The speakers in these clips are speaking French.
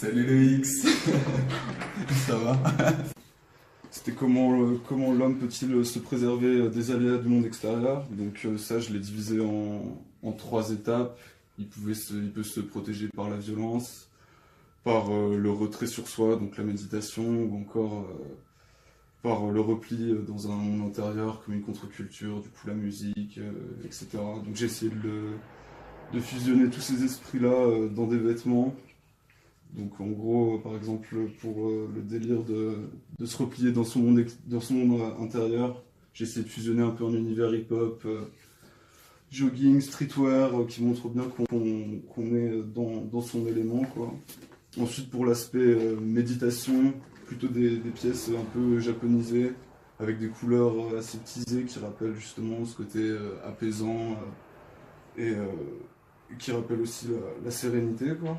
Salut le X. Ça va? C'était comment l'homme peut-il se préserver des aléas du monde extérieur. Donc ça, je l'ai divisé en trois étapes. Il peut se protéger par la violence, par le retrait sur soi, donc la méditation, ou encore par le repli dans un monde intérieur, comme une contre-culture, du coup la musique, etc. Donc j'ai essayé de fusionner tous ces esprits-là dans des vêtements. Donc en gros, par exemple, pour le délire de se replier dans son monde intérieur, j'ai essayé de fusionner un peu un univers hip-hop, jogging, streetwear, qui montre bien qu'on est dans son élément, quoi. Ensuite, pour l'aspect méditation, plutôt des pièces un peu japonisées, avec des couleurs aseptisées qui rappellent justement ce côté apaisant et qui rappellent aussi la sérénité, quoi.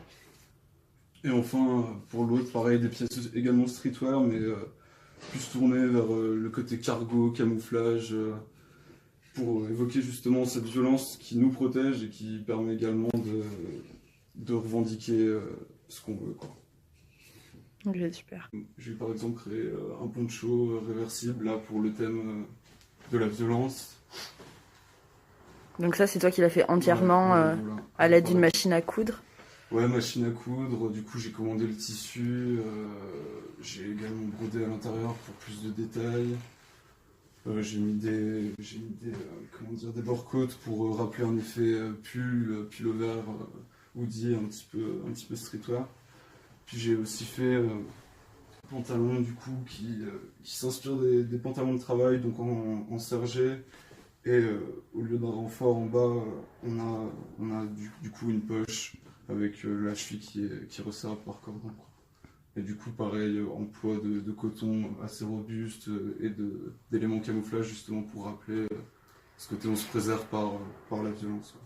Et enfin, pour l'autre, pareil, des pièces également streetwear, mais plus tournées vers le côté cargo, camouflage, pour évoquer justement cette violence qui nous protège et qui permet également de revendiquer ce qu'on veut, quoi. Ok, super. J'ai par exemple créé un poncho réversible là pour le thème de la violence. Donc ça, c'est toi qui l'as fait entièrement Voilà. à l'aide d'une machine à coudre? Ouais, machine à coudre, du coup j'ai commandé le tissu, j'ai également brodé à l'intérieur pour plus de détails. J'ai mis des bord-côtes pour rappeler un effet pullover, hoodie, un petit peu streetwear. Puis j'ai aussi fait pantalons du coup qui s'inspirent des pantalons de travail, donc en sergé. Et au lieu d'un renfort en bas, on a du coup une poche avec la cheville qui resserre par cordon, quoi. Et du coup, pareil, emploi de coton assez robuste et d'éléments camouflage justement pour rappeler ce côté on se préserve par la violence, quoi.